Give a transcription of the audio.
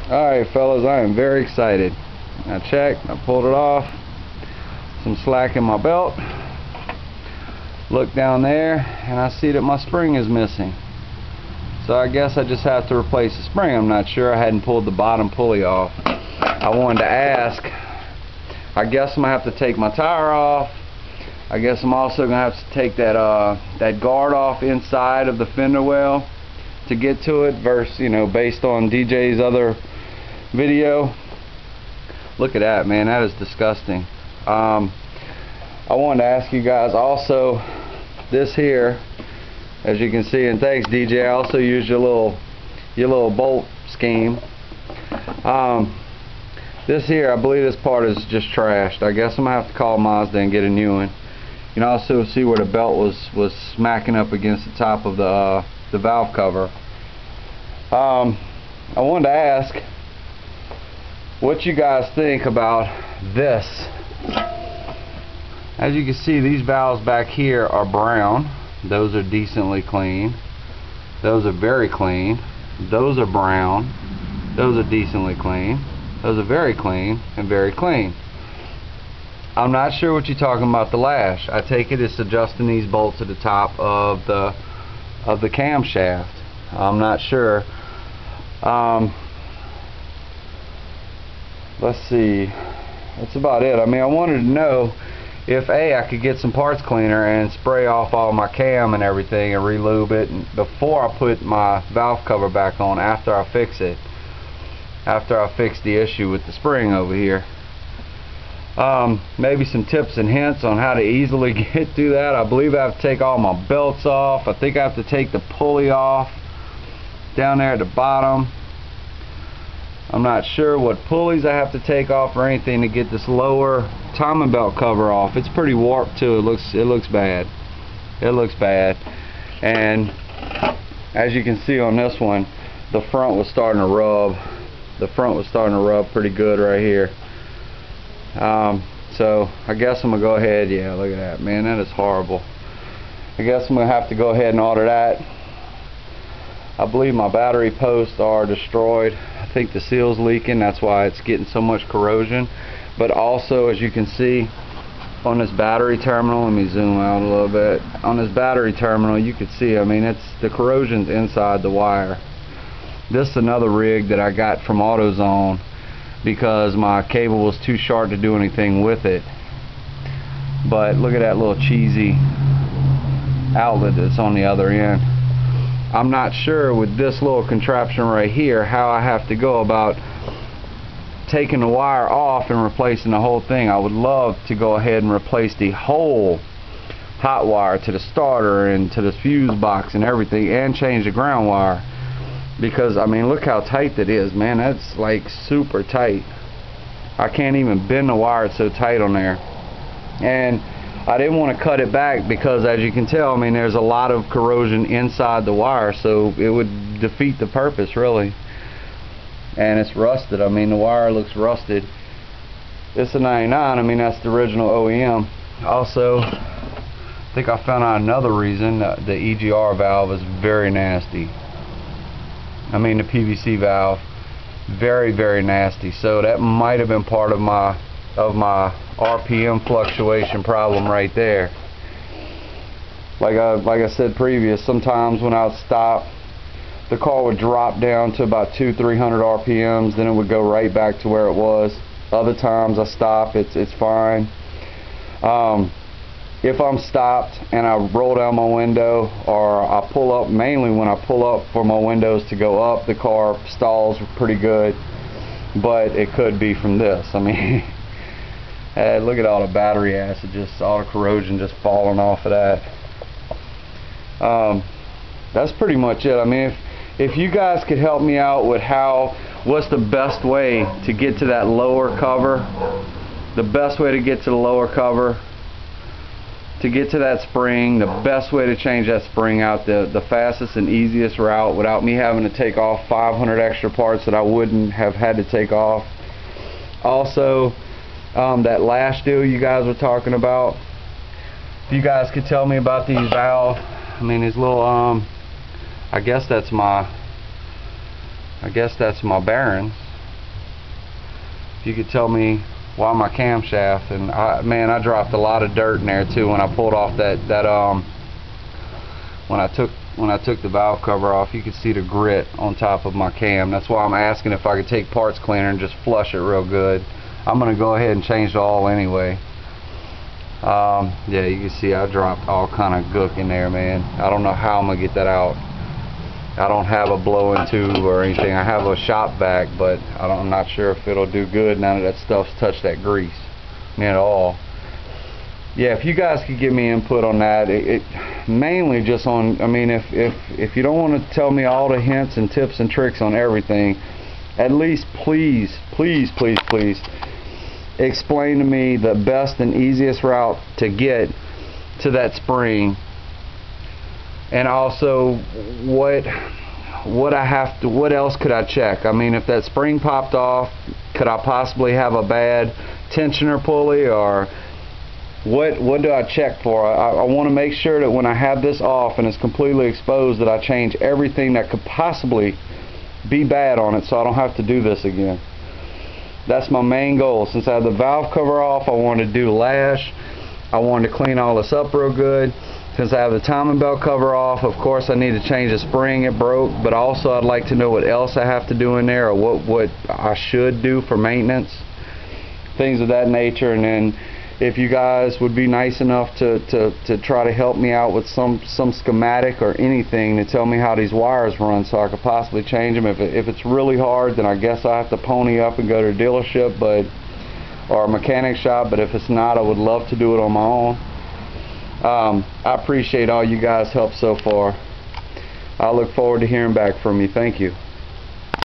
Alright fellas, I am very excited. I checked, I pulled it off, some slack in my belt, look down there, and I see that my spring is missing. So I guess I just have to replace the spring. I'm not sure, I hadn't pulled the bottom pulley off. I wanted to ask, I guess I'm going to have to take my tire off. I guess I'm also going to have to take that guard off inside of the fender well to get to it, versus, you know, based on DJ's other video. Look at that, man, that is disgusting. I wanted to ask you guys also, this here, as you can see, and thanks DJ, I also used your little bolt scheme. This here, I believe this part is just trashed. I guess I'm gonna have to call Mazda and get a new one. You can also see where the belt was smacking up against the top of the valve cover. I wanted to ask what you guys think about this. As you can see, these valves back here are brown. Those are decently clean. Those are very clean. Those are brown. Those are decently clean. Those are very clean and very clean. I'm not sure what you're talking about the lash. I take it it's adjusting these bolts at the top of the camshaft. I'm not sure. Let's see, that's about it. I mean, I wanted to know if I could get some parts cleaner and spray off all my cam and everything and re-lube it before I put my valve cover back on, after I fix it, after I fix the issue with the spring over here. Maybe some tips and hints on how to easily get through that. I believe I have to take all my belts off. I think I have to take the pulley off down there at the bottom. I'm not sure what pulleys I have to take off or anything to get this lower timing belt cover off. It's pretty warped too. It looks bad. It looks bad. And as you can see on this one, the front was starting to rub. The front was starting to rub pretty good right here. So I guess I'm gonna go ahead. Yeah, look at that, man. That is horrible. I guess I'm gonna have to go ahead and order that. I believe my battery posts are destroyed. I think the seal's leaking, that's why it's getting so much corrosion. But also, as you can see on this battery terminal, let me zoom out a little bit. On this battery terminal, you can see, I mean, it's the corrosion's inside the wire. This is another rig that I got from AutoZone because my cable was too short to do anything with it. But look at that little cheesy outlet that's on the other end. I'm not sure with this little contraption right here how I have to go about taking the wire off and replacing the whole thing. I would love to go ahead and replace the whole hot wire to the starter and to the fuse box and everything, and change the ground wire, because I mean, look how tight that is, man. That's like super tight. I can't even bend the wire, it's so tight on there. And I didn't want to cut it back because, as you can tell, I mean, there's a lot of corrosion inside the wire, so it would defeat the purpose really. And it's rusted. I mean, the wire looks rusted. It's a 99. I mean, that's the original OEM. Also, I think I found out another reason. The EGR valve is very nasty. I mean, the PVC valve, very, very nasty. So that might have been part of my RPM fluctuation problem right there. Like I said previous, sometimes when I would stop, the car would drop down to about 200-300 RPMs, then it would go right back to where it was. Other times I stop, it's fine. If I'm stopped and I roll down my window, or I pull up, mainly when I pull up for my windows to go up, the car stalls pretty good. But it could be from this. I mean, look at all the battery acid, just all the corrosion just falling off of that. That's pretty much it. I mean, if you guys could help me out with what's the best way to get to that lower cover, the best way to get to the lower cover, to get to that spring, the best way to change that spring out, the fastest and easiest route without me having to take off 500 extra parts that I wouldn't have had to take off. Also, that lash deal you guys were talking about, if you guys could tell me about these valves. I mean, these little I guess that's my bearings. if you could tell me why my camshaft, and man, I dropped a lot of dirt in there too when I pulled off when I took the valve cover off. You could see the grit on top of my cam. That's why I'm asking if I could take parts cleaner and just flush it real good. I'm gonna go ahead and change the oil anyway. Yeah, you can see I dropped all kind of gook in there, man. I don't know how I'm gonna get that out. I don't have a blow-in tube or anything. I have a shop vac, but I'm not sure if it'll do good now that stuff's touched that grease at all. Yeah, if you guys could give me input on that, it mainly just on, I mean, if you don't want to tell me all the hints and tips and tricks on everything, at least please explain to me the best and easiest route to get to that spring, and also what else could I check? I mean, if that spring popped off, could I possibly have a bad tensioner pulley, or what do I check for? I want to make sure that when I have this off and it's completely exposed, that I change everything that could possibly be bad on it, so I don't have to do this again. That's my main goal. Since I have the valve cover off, I wanted to do the lash. I wanted to clean all this up real good. Since I have the timing belt cover off, of course I need to change the spring, it broke, but also I'd like to know what else I have to do in there, or what I should do for maintenance, things of that nature. And then if you guys would be nice enough to try to help me out with some schematic or anything to tell me how these wires run, so I could possibly change them. If it's really hard, then I guess I have to pony up and go to a dealership, or a mechanic shop. But if it's not, I would love to do it on my own. I appreciate all you guys' help so far. I look forward to hearing back from you. Thank you.